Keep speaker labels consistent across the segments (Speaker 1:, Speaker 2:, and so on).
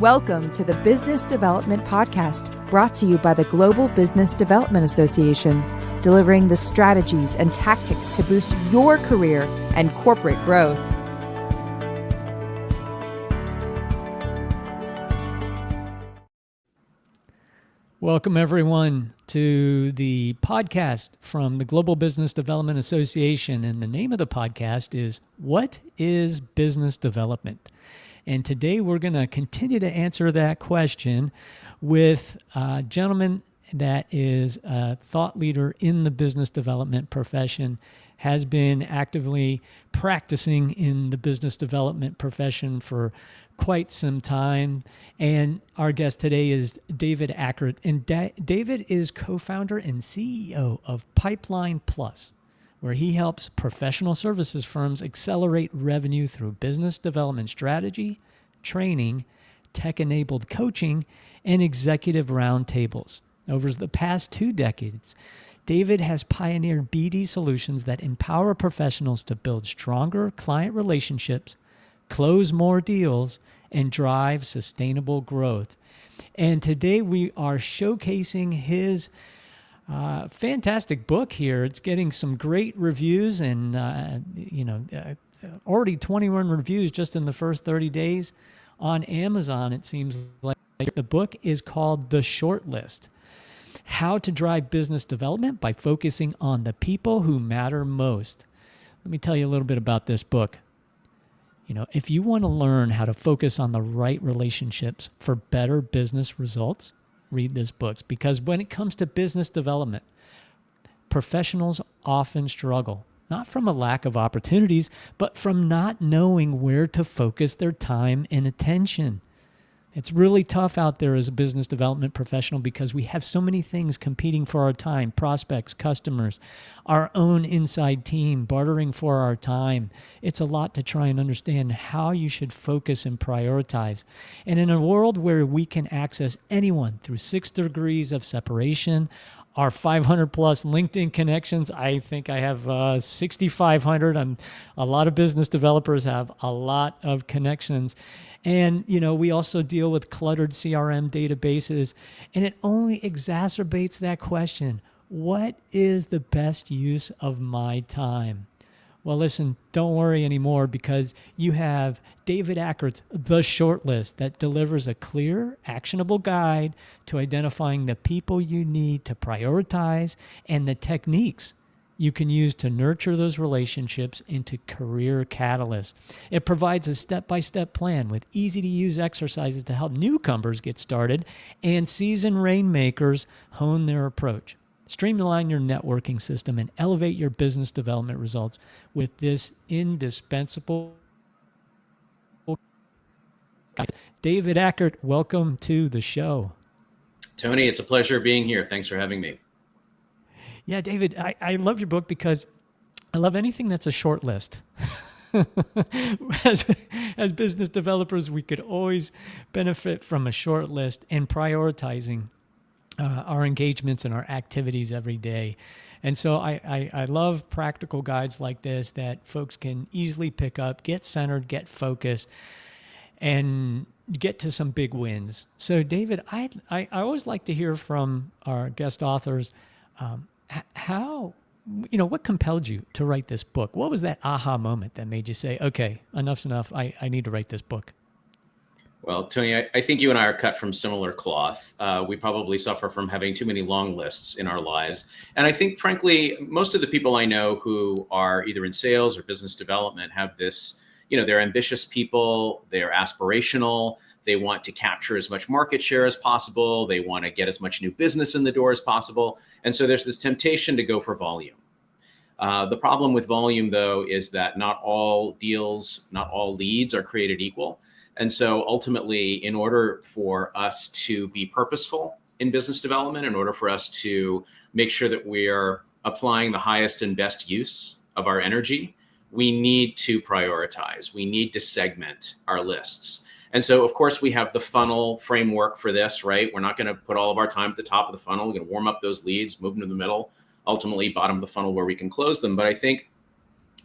Speaker 1: Welcome to the Business Development Podcast, brought to you by the Global Business Development Association, delivering the strategies and tactics to boost your career and corporate growth.
Speaker 2: Welcome, everyone, to the podcast from the Global Business Development Association. And the name of the podcast is What is Business Development? And today we're going to continue to answer that question with a gentleman that is a thought leader in the business development profession, has been actively practicing in the business development profession for quite some time. And our guest today is David Ackert. And David is co-founder and CEO of Pipeline Plus, where he helps professional services firms accelerate revenue through business development strategy, training, tech-enabled coaching, and executive roundtables. Over the past 2 decades, David has pioneered BD solutions that empower professionals to build stronger client relationships, close more deals, and drive sustainable growth. And today we are showcasing his fantastic book here. It's getting some great reviews and, already 21 reviews just in the first 30 days on Amazon, it seems like. The book is called The Shortlist: How to Drive Business Development by Focusing on the People Who Matter Most. Let me tell you a little bit about this book. If you want to learn how to focus on the right relationships for better business results, read this book. Because when it comes to business development, professionals often struggle, not from a lack of opportunities, but from not knowing where to focus their time and attention. It's really tough out there as a business development professional because we have so many things competing for our time: prospects, customers, our own inside team bartering for our time. It's a lot to try and understand how you should focus and prioritize. And in a world where we can access anyone through 6 degrees of separation, our 500 plus LinkedIn connections, I think I have 6,500. A lot of business developers have a lot of connections. And, we also deal with cluttered CRM databases, and it only exacerbates that question: what is the best use of my time? Well, listen, don't worry anymore, because you have David Ackert's The Shortlist that delivers a clear, actionable guide to identifying the people you need to prioritize and the techniques you can use to nurture those relationships into career catalysts. It provides a step-by-step plan with easy-to-use exercises to help newcomers get started and seasoned rainmakers hone their approach. Streamline your networking system and elevate your business development results with this indispensable guide. David Ackert, welcome to the show.
Speaker 3: Tony, it's a pleasure being here. Thanks for having me.
Speaker 2: Yeah, David, I love your book because I love anything that's a short list. As business developers, we could always benefit from a short list and prioritizing our engagements and our activities every day. And so I love practical guides like this that folks can easily pick up, get centered, get focused, and get to some big wins. So, David, I always like to hear from our guest authors what compelled you to write this book? What was that aha moment that made you say, okay, enough's enough, I need to write this book?
Speaker 3: Well, Tony, I think you and I are cut from similar cloth. We probably suffer from having too many long lists in our lives. And I think, frankly, most of the people I know who are either in sales or business development have this, they're ambitious people, they're aspirational, they want to capture as much market share as possible, they want to get as much new business in the door as possible. And so there's this temptation to go for volume. The problem with volume, though, is that not all deals, not all leads are created equal. And so ultimately, in order for us to be purposeful in business development, in order for us to make sure that we are applying the highest and best use of our energy, we need to prioritize. We need to segment our lists. And so, of course, we have the funnel framework for this, right? We're not going to put all of our time at the top of the funnel. We're going to warm up those leads, move them to the middle, ultimately bottom of the funnel where we can close them. But I think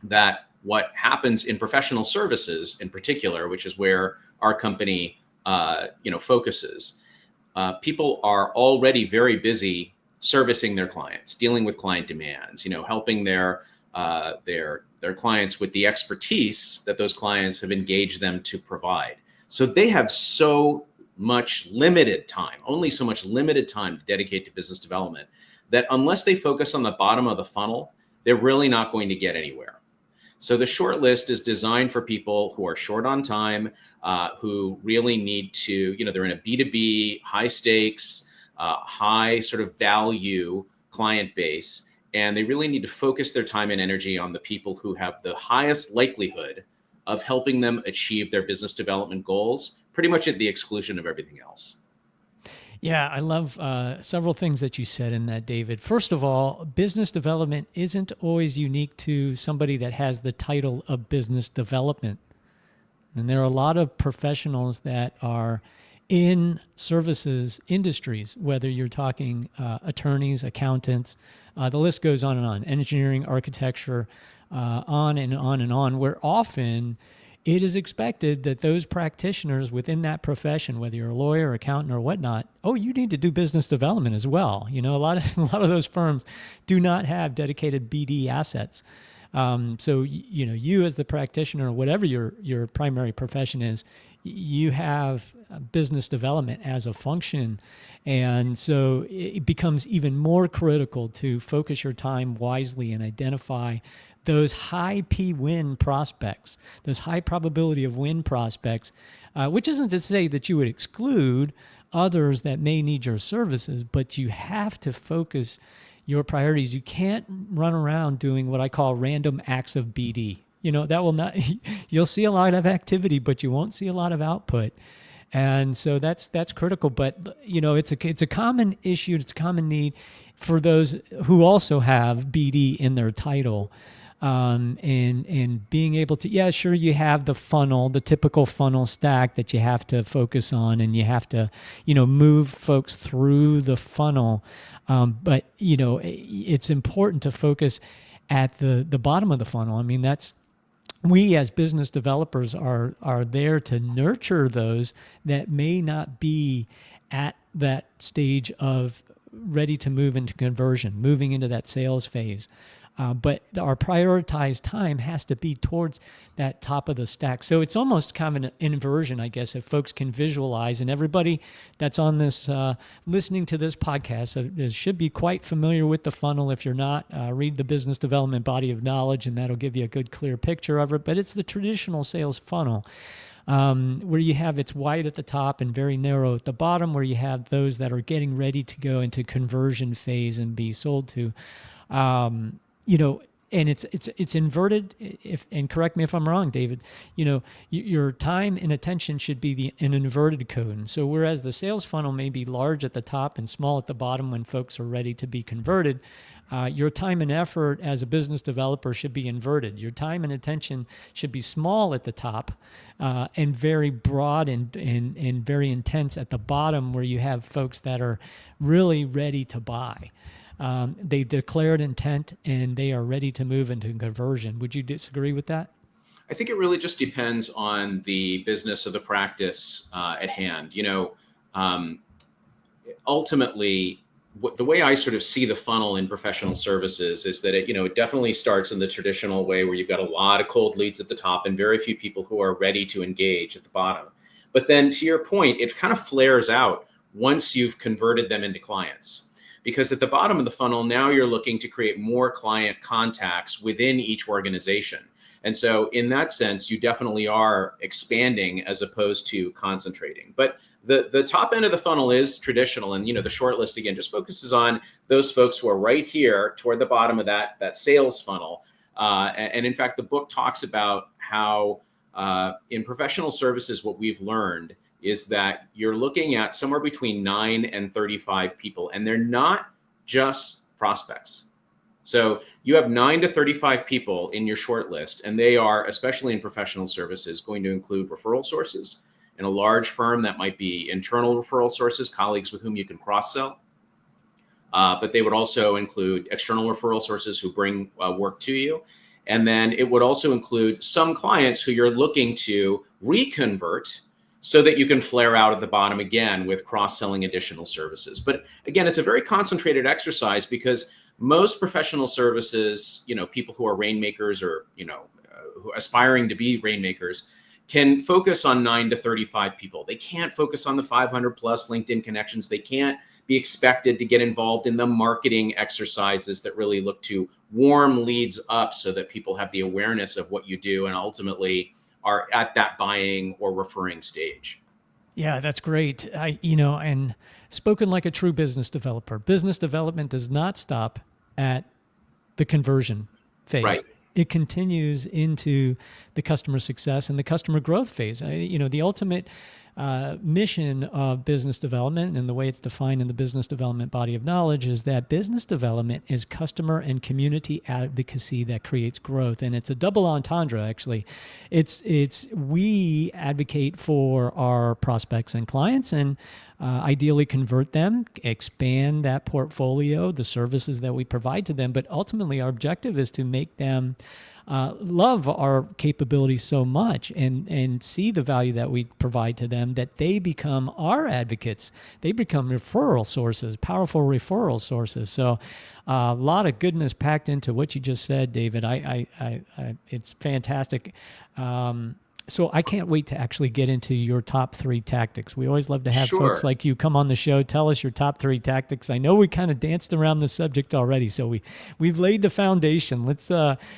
Speaker 3: that what happens in professional services in particular, which is where our company focuses, people are already very busy servicing their clients, dealing with client demands, helping their clients with the expertise that those clients have engaged them to provide. So they have only so much limited time to dedicate to business development, that unless they focus on the bottom of the funnel, they're really not going to get anywhere. So the short list is designed for people who are short on time, who really need to, they're in a B2B, high stakes, high sort of value client base, and they really need to focus their time and energy on the people who have the highest likelihood of helping them achieve their business development goals, pretty much at the exclusion of everything else.
Speaker 2: Yeah, I love several things that you said in that, David. First of all, business development isn't always unique to somebody that has the title of business development. And there are a lot of professionals that are in services industries, whether you're talking attorneys, accountants, the list goes on and on, engineering, architecture, on and on and on, where often it is expected that those practitioners within that profession, whether you're a lawyer, accountant, or whatnot, you need to do business development as well. A lot of those firms do not have dedicated BD assets. So you as the practitioner, whatever your primary profession is, you have business development as a function, and so it becomes even more critical to focus your time wisely and identify those high P-win prospects, those high probability of win prospects, which isn't to say that you would exclude others that may need your services, but you have to focus your priorities. You can't run around doing what I call random acts of BD. That will not, you'll see a lot of activity, but you won't see a lot of output. And so that's critical. But, it's a common issue. It's a common need for those who also have BD in their title. And being able to, sure, you have the funnel, the typical funnel stack that you have to focus on, and you have to, move folks through the funnel. But, it's important to focus at the bottom of the funnel. I mean, we as business developers are there to nurture those that may not be at that stage of ready to move into conversion, moving into that sales phase. But our prioritized time has to be towards that top of the stack. So it's almost kind of an inversion, I guess, if folks can visualize. And everybody that's on this, listening to this podcast, should be quite familiar with the funnel. If you're not, read the Business Development Body of Knowledge, and that'll give you a good, clear picture of it. But it's the traditional sales funnel, where you have it's wide at the top and very narrow at the bottom, where you have those that are getting ready to go into conversion phase and be sold to. And it's inverted. And correct me if I'm wrong, David. Your time and attention should be an inverted cone. So whereas the sales funnel may be large at the top and small at the bottom when folks are ready to be converted, your time and effort as a business developer should be inverted. Your time and attention should be small at the top, and very broad and very intense at the bottom, where you have folks that are really ready to buy. They've declared intent and they are ready to move into conversion. Would you disagree with that?
Speaker 3: I think it really just depends on the business of the practice at hand. Ultimately, the way I sort of see the funnel in professional services is that it definitely starts in the traditional way, where you've got a lot of cold leads at the top and very few people who are ready to engage at the bottom. But then, to your point, it kind of flares out once you've converted them into clients. Because at the bottom of the funnel, now you're looking to create more client contacts within each organization. And so in that sense, you definitely are expanding as opposed to concentrating. But the top end of the funnel is traditional. And, the short list, again, just focuses on those folks who are right here toward the bottom of that sales funnel. And in fact, the book talks about how in professional services, what we've learned is that you're looking at somewhere between 9 and 35 people, and they're not just prospects. So you have 9 to 35 people in your short list, and they are, especially in professional services, going to include referral sources. In a large firm, that might be internal referral sources, colleagues with whom you can cross-sell. But they would also include external referral sources who bring work to you. And then it would also include some clients who you're looking to reconvert, so that you can flare out at the bottom again with cross-selling additional services. But again, it's a very concentrated exercise because most professional services, people who are rainmakers or, who are aspiring to be rainmakers can focus on 9 to 35 people. They can't focus on the 500 plus LinkedIn connections. They can't be expected to get involved in the marketing exercises that really look to warm leads up so that people have the awareness of what you do and ultimately are at that buying or referring stage.
Speaker 2: Yeah, that's great. And spoken like a true business developer. Business development does not stop at the conversion phase.
Speaker 3: Right.
Speaker 2: It continues into the customer success and the customer growth phase. The ultimate mission of business development and the way it's defined in the business development body of knowledge is that business development is customer and community advocacy that creates growth. And it's a double entendre, actually. It's we advocate for our prospects and clients and ideally convert them, expand that portfolio, the services that we provide to them. But ultimately, our objective is to make them love our capabilities so much and see the value that we provide to them that they become our advocates. They become referral sources, powerful referral sources. So a lot of goodness packed into what you just said, David. It's fantastic. So I can't wait to actually get into your top 3 tactics. We always love to have folks like you come on the show, tell us your top 3 tactics. I know we kind of danced around the subject already, so we've laid the foundation. Let's,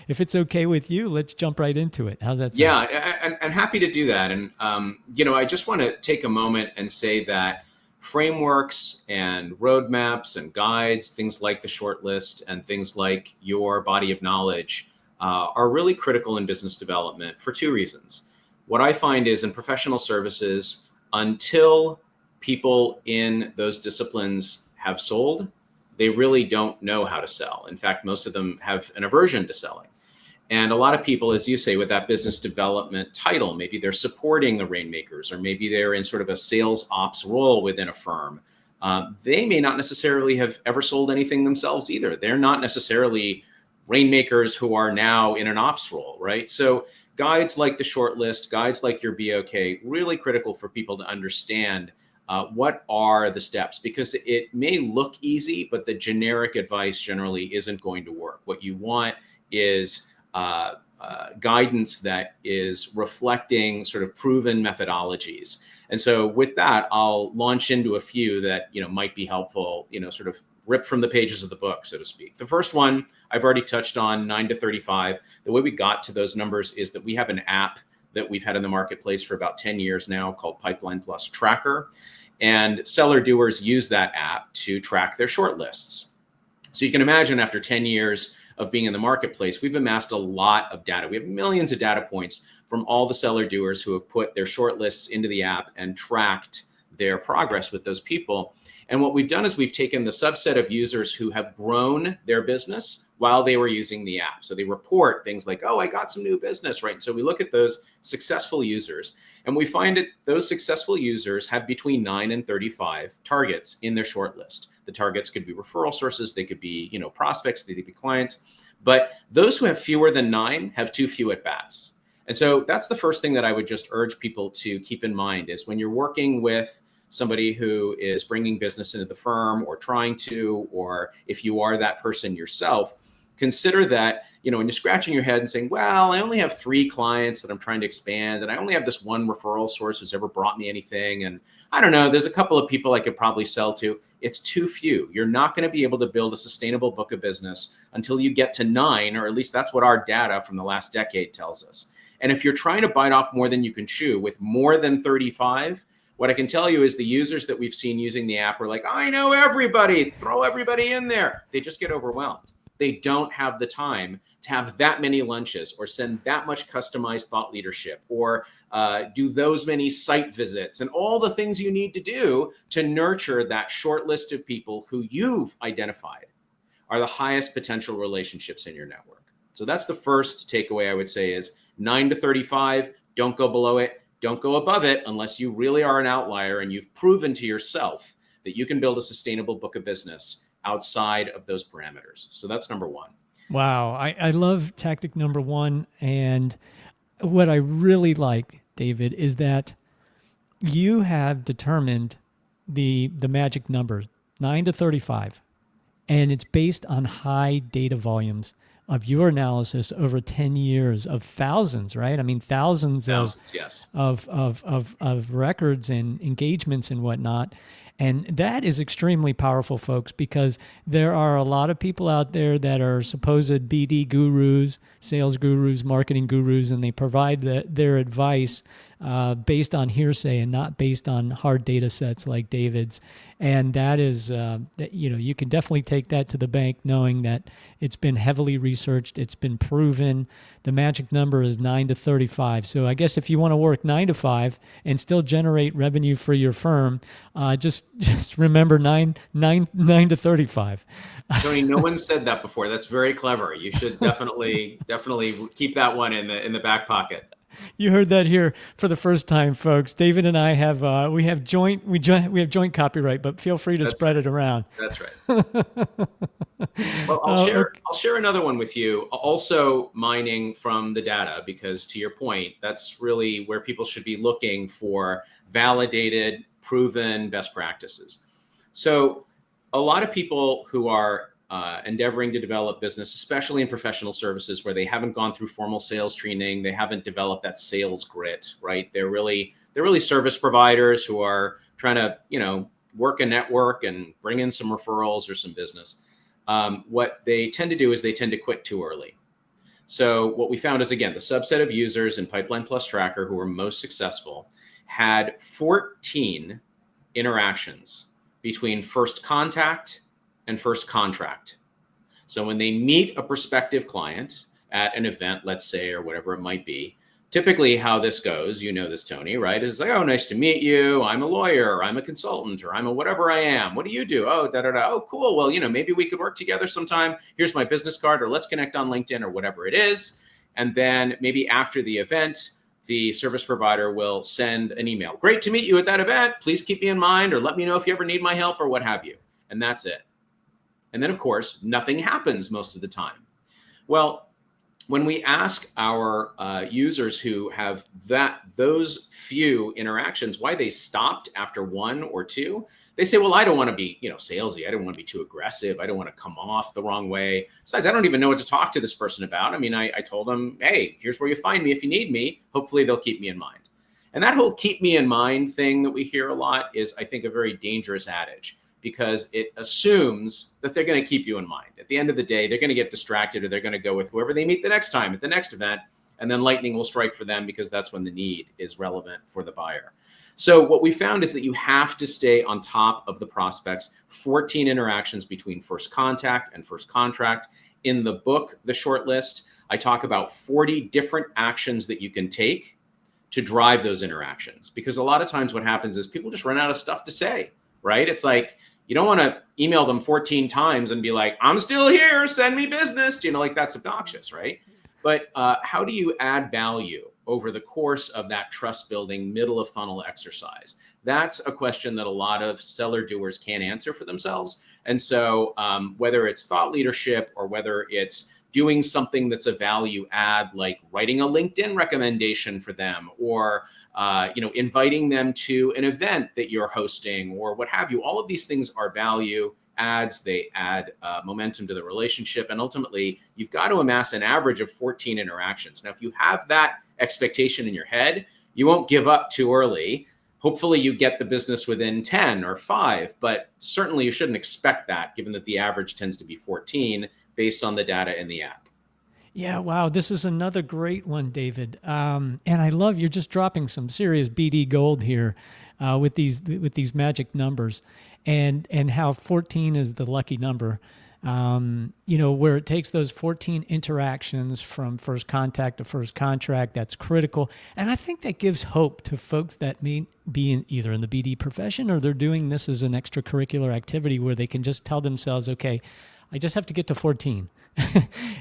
Speaker 2: if it's okay with you, let's jump right into it. How's that sound?
Speaker 3: Yeah, and happy to do that. And, I just want to take a moment and say that frameworks and roadmaps and guides, things like the shortlist and things like your body of knowledge are really critical in business development for 2 reasons. What I find is in professional services, until people in those disciplines have sold, they really don't know how to sell. In fact, most of them have an aversion to selling. And a lot of people, as you say, with that business development title, maybe they're supporting the rainmakers, or maybe they're in sort of a sales ops role within a firm. They may not necessarily have ever sold anything themselves either. They're not necessarily rainmakers who are now in an ops role, right? So guides like the shortlist, guides like your BOK, really critical for people to understand what are the steps, because it may look easy, but the generic advice generally isn't going to work. What you want is guidance that is reflecting sort of proven methodologies. And so with that, I'll launch into a few that, might be helpful, sort of ripped from the pages of the book, so to speak. The first one I've already touched on, 9 to 35. The way we got to those numbers is that we have an app that we've had in the marketplace for about 10 years now called Pipeline Plus Tracker. And seller doers use that app to track their shortlists. So you can imagine after 10 years of being in the marketplace, we've amassed a lot of data. We have millions of data points from all the seller doers who have put their shortlists into the app and tracked their progress with those people. And what we've done is we've taken the subset of users who have grown their business while they were using the app. So they report things like, oh, I got some new business, right? And so we look at those successful users and we find that those successful users have between 9 and 35 targets in their shortlist. The targets could be referral sources, they could be, prospects, they could be clients. But those who have fewer than 9 have too few at bats. And so that's the first thing that I would just urge people to keep in mind is when you're working with somebody who is bringing business into the firm or trying to, or if you are that person yourself, consider that, when you're scratching your head and saying, well, I only have 3 clients that I'm trying to expand, and I only have this one referral source who's ever brought me anything. And I don't know, there's a couple of people I could probably sell to. It's too few. You're not going to be able to build a sustainable book of business until you get to 9, or at least that's what our data from the last decade tells us. And if you're trying to bite off more than you can chew with more than 35, what I can tell you is the users that we've seen using the app are like, I know everybody, throw everybody in there. They just get overwhelmed. They don't have the time to have that many lunches or send that much customized thought leadership or do those many site visits and all the things you need to do to nurture that short list of people who you've identified are the highest potential relationships in your network. So that's the first takeaway I would say is 9 to 35, don't go below it. Don't go above it unless you really are an outlier and you've proven to yourself that you can build a sustainable book of business outside of those parameters. So that's number 1.
Speaker 2: Wow. I love tactic number 1. And what I really like, David, is that you have determined the magic number, 9 to 35, and it's based on high data volumes of your analysis over 10 years of thousands, right? I mean,
Speaker 3: Thousands, yes.
Speaker 2: of records and engagements and whatnot. And that is extremely powerful, folks, because there are a lot of people out there that are supposed BD gurus, sales gurus, marketing gurus, and they provide their advice based on hearsay and not based on hard data sets like David's. And that is, that, you can definitely take that to the bank knowing that it's been heavily researched. It's been proven. The magic number is 9 to 35. So I guess if you want to work 9 to 5 and still generate revenue for your firm, just remember 9 to 35.
Speaker 3: Tony, no one said that before. That's very clever. You should definitely keep that one in the back pocket.
Speaker 2: You heard that here for the first time, folks. David and I have we have joint copyright, but feel free to spread it around.
Speaker 3: That's right. Well, I'll share another one with you. Also mining from the data, because to your point, that's really where people should be looking for validated, proven best practices. So a lot of people who are endeavoring to develop business, especially in professional services where they haven't gone through formal sales training, they haven't developed that sales grit, right? They're really service providers who are trying to, work a network and bring in some referrals or some business. What they tend to do is they tend to quit too early. So what we found is, again, the subset of users in Pipeline Plus Tracker who were most successful had 14 interactions between first contact and first contract. So when they meet a prospective client at an event, let's say, or whatever it might be, typically how this goes, you know this, Tony, right? Is like, oh, nice to meet you. I'm a lawyer, or I'm a consultant, or I'm a whatever I am. What do you do? Oh, da-da-da. Oh, cool. Well, maybe we could work together sometime. Here's my business card, or let's connect on LinkedIn, or whatever it is. And then maybe after the event, the service provider will send an email. Great to meet you at that event. Please keep me in mind, or let me know if you ever need my help, or what have you. And that's it. And then, of course, nothing happens most of the time. Well, when we ask our users who have those few interactions why they stopped after one or two, they say, well, I don't want to be, salesy. I don't want to be too aggressive. I don't want to come off the wrong way. Besides, I don't even know what to talk to this person about. I mean, I told them, hey, here's where you find me if you need me. Hopefully they'll keep me in mind. And that whole keep me in mind thing that we hear a lot is, I think, a very dangerous adage, because it assumes that they're going to keep you in mind. At the end of the day, they're going to get distracted, or they're going to go with whoever they meet the next time at the next event, and then lightning will strike for them because that's when the need is relevant for the buyer. So what we found is that you have to stay on top of the prospects. 14 interactions between first contact and first contract. In the book, The Shortlist, I talk about 40 different actions that you can take to drive those interactions, because a lot of times what happens is people just run out of stuff to say, right? It's like, you don't want to email them 14 times and be like, I'm still here, send me business. Like, that's obnoxious, right? But how do you add value over the course of that trust building middle of funnel exercise? That's a question that a lot of seller doers can't answer for themselves. And so whether it's thought leadership, or whether it's doing something that's a value add, like writing a LinkedIn recommendation for them, or inviting them to an event that you're hosting, or what have you. All of these things are value adds. They add momentum to the relationship. And ultimately, you've got to amass an average of 14 interactions. Now, if you have that expectation in your head, you won't give up too early. Hopefully you get the business within 10 or 5, but certainly you shouldn't expect that, given that the average tends to be 14 based on the data in the app.
Speaker 2: Yeah, wow. This is another great one, David. And I love you're just dropping some serious BD gold here with these magic numbers, and how 14 is the lucky number. Where it takes those 14 interactions from first contact to first contract. That's critical. And I think that gives hope to folks that may be either in the BD profession, or they're doing this as an extracurricular activity where they can just tell themselves, okay, I just have to get to 14.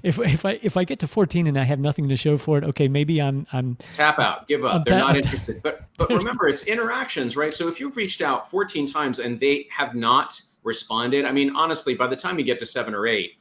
Speaker 2: If I get to 14 and I have nothing to show for it, okay, maybe I'm
Speaker 3: tap out, give up. They're not interested. But remember, it's interactions, right? So if you've reached out 14 times and they have not responded, I mean, honestly, by the time you get to 7 or 8,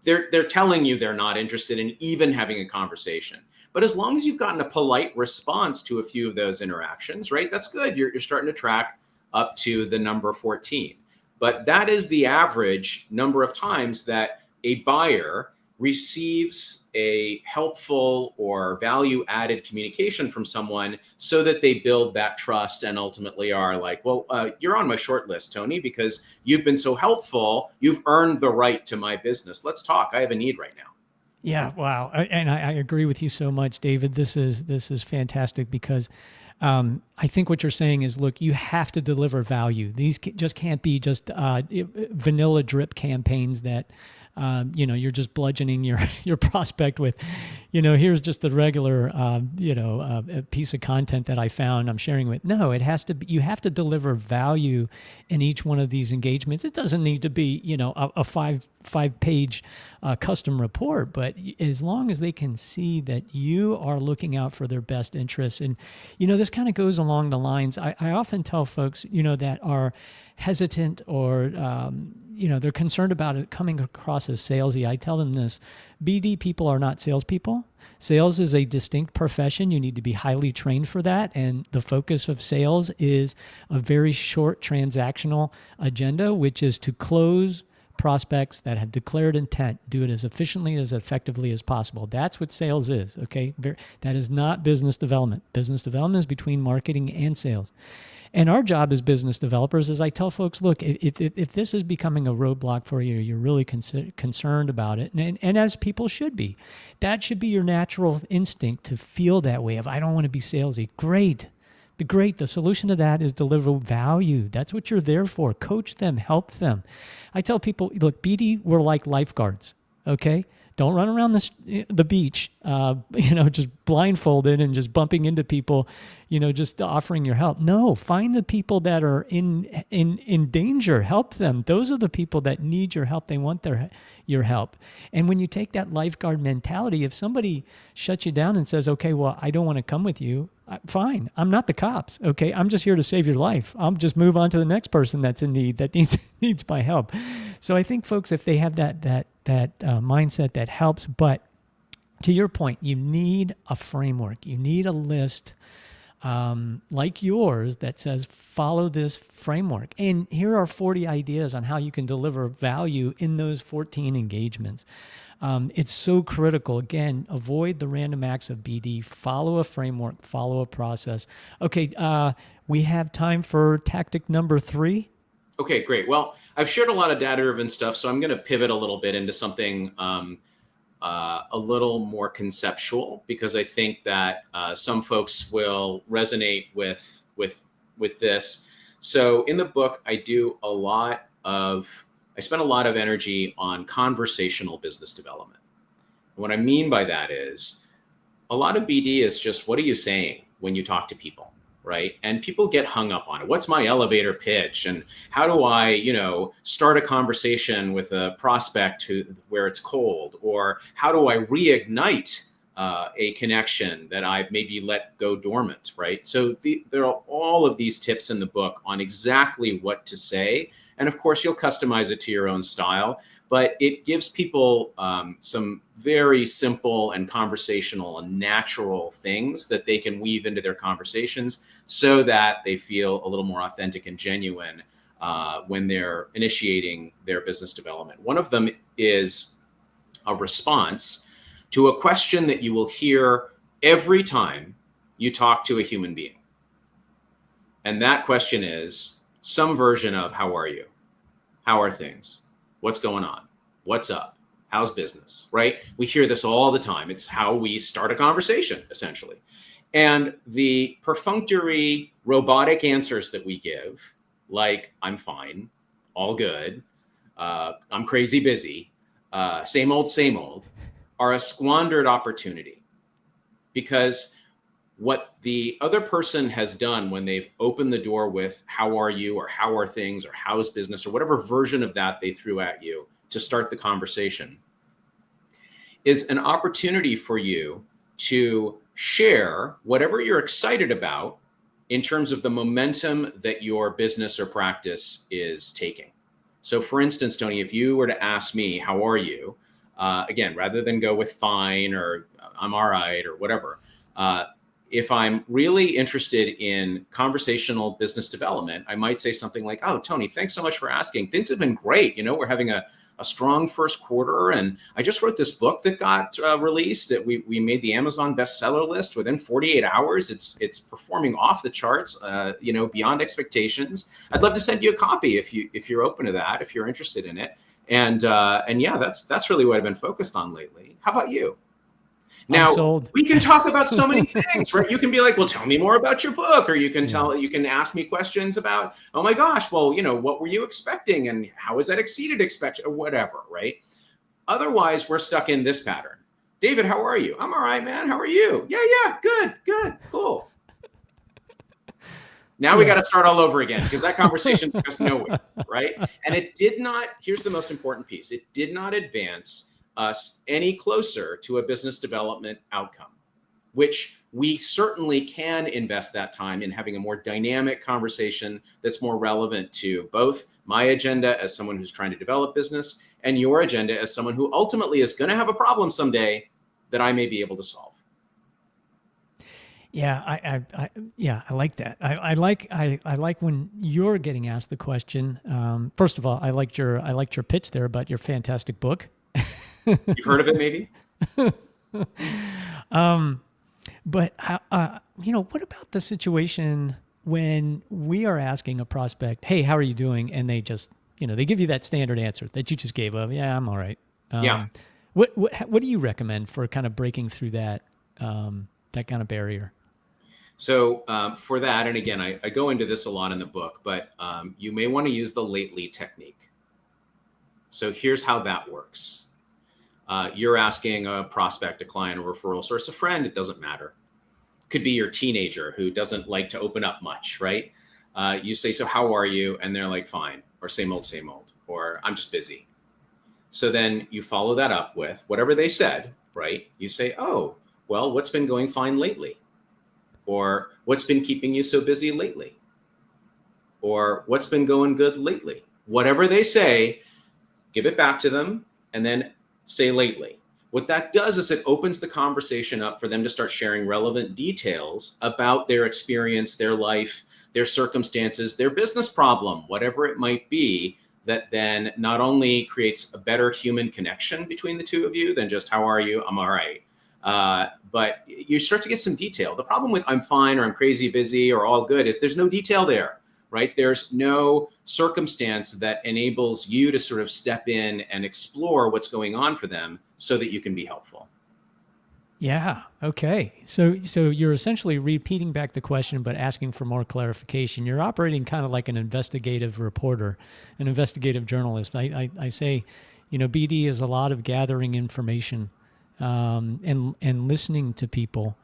Speaker 3: they're telling you they're not interested in even having a conversation. But as long as you've gotten a polite response to a few of those interactions, right, that's good. You're starting to track up to the number 14. But that is the average number of times that a buyer receives a helpful or value-added communication from someone so that they build that trust and ultimately are like, well, you're on my short list, Tony, because you've been so helpful. You've earned the right to my business. Let's talk. I have a need right now.
Speaker 2: Yeah, wow. And I agree with you so much, David. This is fantastic because I think what you're saying is, look, you have to deliver value. These just can't be just vanilla drip campaigns that you're just bludgeoning your prospect with, here's just a regular, a piece of content that I found I'm sharing with. No, it has to be, you have to deliver value in each one of these engagements. It doesn't need to be, a five-page custom report, but as long as they can see that you are looking out for their best interests. And, this kind of goes along the lines, I often tell folks, that are hesitant or, they're concerned about it coming across as salesy. I tell them this: BD people are not salespeople. Sales is a distinct profession. You need to be highly trained for that. And the focus of sales is a very short transactional agenda, which is to close prospects that have declared intent. Do it as efficiently, as effectively as possible. That's what sales is, okay? That is not business development. Business development is between marketing and sales. And our job as business developers is, I tell folks, look, if this is becoming a roadblock for you, you're really concerned about it, and as people should be, that should be your natural instinct to feel that way of, I don't want to be salesy. Great. The solution to that is deliver value. That's what you're there for. Coach them, help them. I tell people, look, BD, we're like lifeguards, okay? Don't run around the beach, just blindfolded and just bumping into people, just offering your help. No, find the people that are in danger. Help them. Those are the people that need your help. They want your help. And when you take that lifeguard mentality, if somebody shuts you down and says, okay, well, I don't want to come with you, fine. I'm not the cops. Okay, I'm just here to save your life. I'll just move on to the next person that's in need, that needs my help. So I think, folks, if they have that mindset, that helps. But to your point, you need a framework. You need a list like yours that says, follow this framework. And here are 40 ideas on how you can deliver value in those 14 engagements. It's so critical. Again, avoid the random acts of BD. Follow a framework. Follow a process. Okay, we have time for tactic number 3.
Speaker 3: Okay, great. Well, I've shared a lot of data-driven stuff, so I'm going to pivot a little bit into something a little more conceptual, because I think that some folks will resonate with this. So in the book, I spend a lot of energy on conversational business development. And what I mean by that is, a lot of BD is just, what are you saying when you talk to people, right? And people get hung up on it. What's my elevator pitch? And how do I, start a conversation with a prospect where it's cold? Or how do I reignite a connection that I've maybe let go dormant, right? So there are all of these tips in the book on exactly what to say. And of course, you'll customize it to your own style, but it gives people some very simple and conversational and natural things that they can weave into their conversations so that they feel a little more authentic and genuine when they're initiating their business development. One of them is a response to a question that you will hear every time you talk to a human being. And that question is some version of, how are you? How are things? What's going on? What's up? How's business, right? We hear this all the time. It's how we start a conversation, essentially. And the perfunctory robotic answers that we give, like, I'm fine, all good, I'm crazy busy, same old, are a squandered opportunity. Because what the other person has done when they've opened the door with, how are you, or how are things, or how's business, or whatever version of that they threw at you to start the conversation, is an opportunity for you to share whatever you're excited about in terms of the momentum that your business or practice is taking. So for instance, Tony, if you were to ask me, how are you? Again, rather than go with fine or I'm all right or whatever. If I'm really interested in conversational business development, I might say something like, oh, Tony, thanks so much for asking. Things have been great. We're having a strong first quarter. And I just wrote this book that got released that we made the Amazon bestseller list within 48 hours. It's performing off the charts, beyond expectations. I'd love to send you a copy if you're open to that, if you're interested in it. And yeah, that's really what I've been focused on lately. How about you? Now, we can talk about so many things, right? You can be like, well, tell me more about your book, or you can you can ask me questions about, oh my gosh, well, what were you expecting and how has that exceeded expectation or whatever, right? Otherwise, we're stuck in this pattern. David, how are you? I'm all right, man. How are you? Yeah, good, cool. Now we got to start all over again because that conversation took us nowhere, right? And it did not, here's the most important piece. It did not advance us any closer to a business development outcome, which we certainly can invest that time in having a more dynamic conversation that's more relevant to both my agenda as someone who's trying to develop business and your agenda as someone who ultimately is going to have a problem someday that I may be able to solve.
Speaker 2: Yeah, I like that. I like when you're getting asked the question. First of all, I liked your pitch there about your fantastic book.
Speaker 3: You've heard of it, maybe?
Speaker 2: But what about the situation when we are asking a prospect, "Hey, how are you doing?" and they just, they give you that standard answer that you just gave of, "Yeah, I'm all right." What do you recommend for kind of breaking through that that kind of barrier?
Speaker 3: So for that, and again, I go into this a lot in the book, but you may want to use the lately technique. So here's how that works. You're asking a prospect, a client, a referral source, a friend, it doesn't matter. Could be your teenager who doesn't like to open up much, right? You say, so how are you? And they're like, fine, or same old, or I'm just busy. So then you follow that up with whatever they said, right? You say, oh, well, what's been going fine lately? Or what's been keeping you so busy lately? Or what's been going good lately? Whatever they say, give it back to them and then say lately. What that does is it opens the conversation up for them to start sharing relevant details about their experience, their life, their circumstances, their business problem, whatever it might be, that then not only creates a better human connection between the two of you than just, how are you? I'm all right. But you start to get some detail. The problem with I'm fine or I'm crazy busy or all good is there's no detail there, right? There's no circumstance that enables you to sort of step in and explore what's going on for them so that you can be helpful.
Speaker 2: Yeah. Okay. So you're essentially repeating back the question, but asking for more clarification. You're operating kind of like an investigative reporter, an investigative journalist. I say, BD is a lot of gathering information, and listening to people.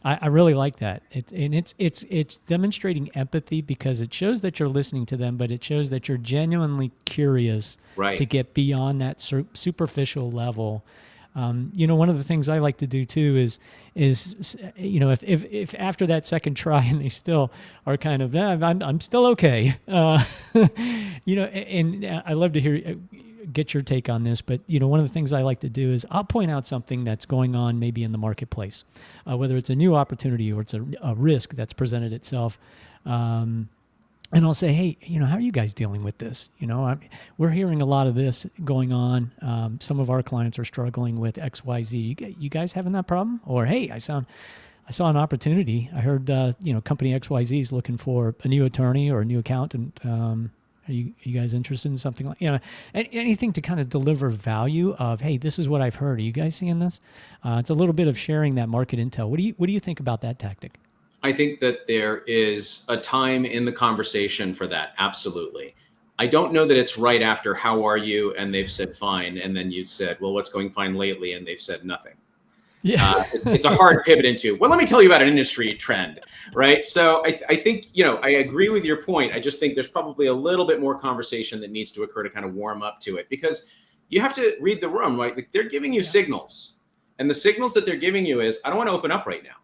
Speaker 2: I really like that. It's demonstrating empathy because it shows that you're listening to them, but it shows that you're genuinely curious to get beyond that superficial level. One of the things I like to do too is if after that second try and they still are kind of, I'm still okay. And I love to get your take on this, but one of the things I like to do is I'll point out something that's going on maybe in the marketplace, whether it's a new opportunity or it's a risk that's presented itself. And I'll say, hey, how are you guys dealing with this? We're hearing a lot of this going on. Some of our clients are struggling with X, Y, Z. You guys having that problem? Or, hey, I saw an opportunity. I heard, company XYZ is looking for a new attorney or a new accountant. Are you guys interested in something like, anything to kind of deliver value of, hey, this is what I've heard. Are you guys seeing this? It's a little bit of sharing that market intel. What do you think about that tactic?
Speaker 3: I think that there is a time in the conversation for that. Absolutely. I don't know that it's right after, how are you? And they've said fine. And then you said, well, what's going fine lately? And they've said nothing. Yeah. It's a hard pivot into, well, let me tell you about an industry trend, right? So I think, I agree with your point. I just think there's probably a little bit more conversation that needs to occur to kind of warm up to it, because you have to read the room, right? Like, they're giving you signals, and the signals that they're giving you is, I don't want to open up right now.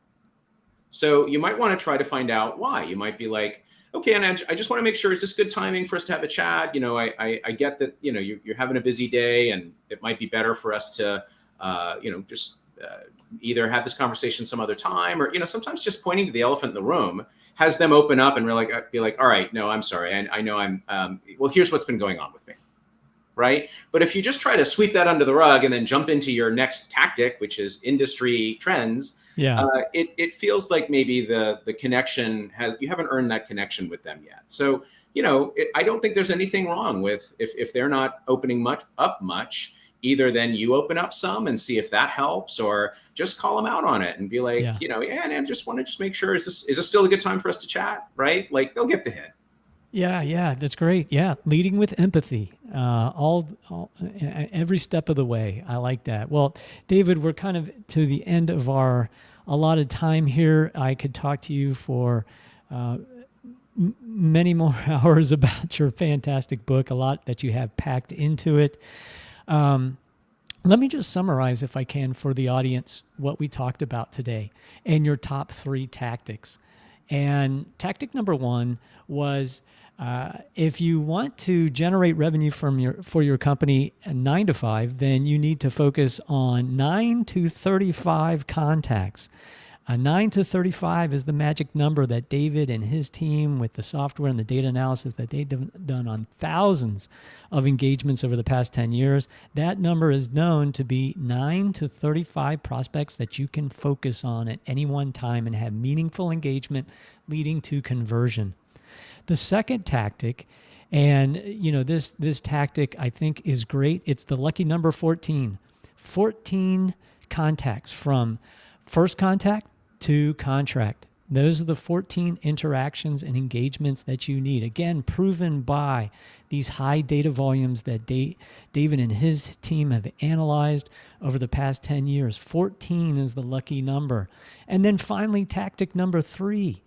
Speaker 3: So you might want to try to find out why. You might be like, okay, and I just want to make sure, is this good timing for us to have a chat? I get that, you're having a busy day and it might be better for us to, just either have this conversation some other time, or, sometimes just pointing to the elephant in the room has them open up and really be like, all right, no, I'm sorry. I know well, here's what's been going on with me. Right. But if you just try to sweep that under the rug and then jump into your next tactic, which is industry trends, it feels like maybe the connection you haven't earned that connection with them yet. So, I don't think there's anything wrong with if they're not opening much, either then you open up some and see if that helps, or just call them out on it and be like, and I just want to make sure, is this still a good time for us to chat? Right. Like, they'll get the hint.
Speaker 2: Yeah, that's great. Yeah, leading with empathy, all every step of the way. I like that. Well, David, we're kind of to the end of our allotted time here. I could talk to you for many more hours about your fantastic book, a lot that you have packed into it. Let me just summarize, if I can, for the audience, what we talked about today and your top 3 tactics. And tactic number 1 was, if you want to generate revenue for your company 9 to 5, then you need to focus on 9 to 35 contacts. 9 to 35 is the magic number that David and his team, with the software and the data analysis that they've done on thousands of engagements over the past 10 years, that number is known to be 9 to 35 prospects that you can focus on at any one time and have meaningful engagement leading to conversion. The second tactic, and this tactic I think is great, it's the lucky number 14. 14 contacts from first contact to contract. Those are the 14 interactions and engagements that you need. Again, proven by these high data volumes that David and his team have analyzed over the past 10 years. 14 is the lucky number. And then finally, tactic number 3,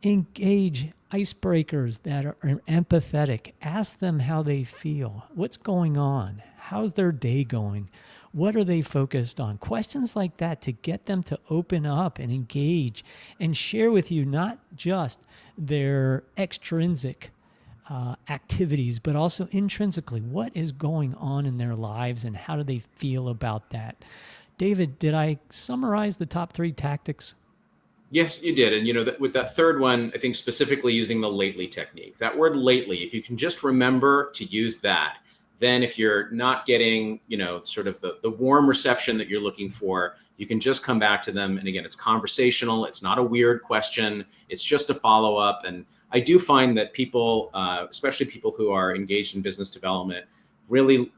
Speaker 2: engage icebreakers that are empathetic. Ask them how they feel. What's going on? How's their day going? What are they focused on? Questions like that to get them to open up and engage and share with you not just their extrinsic activities, but also intrinsically, what is going on in their lives and how do they feel about that? David, did I summarize the top 3 tactics?
Speaker 3: Yes, you did. And, with that third one, I think specifically using the lately technique, that word lately, if you can just remember to use that, then if you're not getting, sort of the warm reception that you're looking for, you can just come back to them. And again, it's conversational. It's not a weird question. It's just a follow-up. And I do find that people, especially people who are engaged in business development, really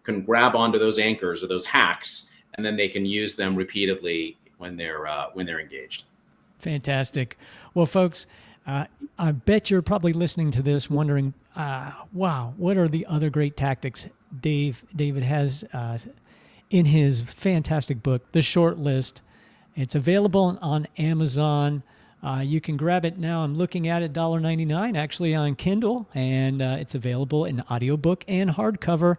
Speaker 3: can grab onto those anchors or those hacks, and then they can use them repeatedly when they're engaged. Fantastic.
Speaker 2: Well, folks, I bet you're probably listening to this wondering, wow, what are the other great tactics David has in his fantastic book, The Short List. It's available on Amazon. You can grab it now. I'm looking at it, $1.99 actually on Kindle, and it's available in audiobook and hardcover.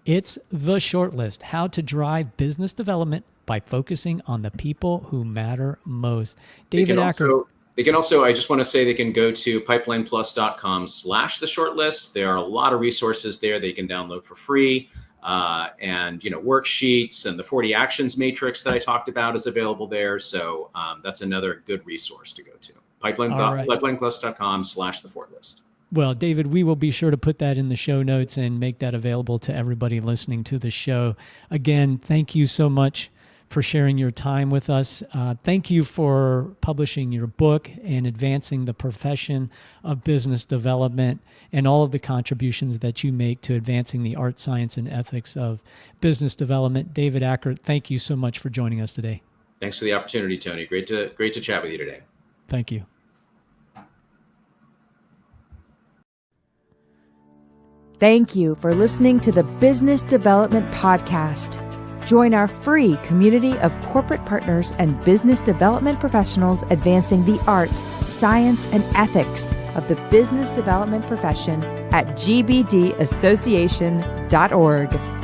Speaker 2: It's The Short List, How to Drive Business Development by Focusing on the People Who Matter Most. David Ackert.
Speaker 3: They can also, I just want to say, they can go to pipelineplus.com/theshortlist. There are a lot of resources there they can download for free. And, worksheets and the 40 actions matrix that I talked about is available there. So that's another good resource to go to. pipelineplus.com/theshortlist.
Speaker 2: Well, David, we will be sure to put that in the show notes and make that available to everybody listening to the show. Again, thank you so much for sharing your time with us. Thank you for publishing your book and advancing the profession of business development and all of the contributions that you make to advancing the art, science, and ethics of business development. David Ackert, thank you so much for joining us today.
Speaker 3: Thanks for the opportunity, Tony. Great to chat with you today.
Speaker 2: Thank you.
Speaker 1: Thank you for listening to the Business Development Podcast. Join our free community of corporate partners and business development professionals advancing the art, science, and ethics of the business development profession at gbdassociation.org.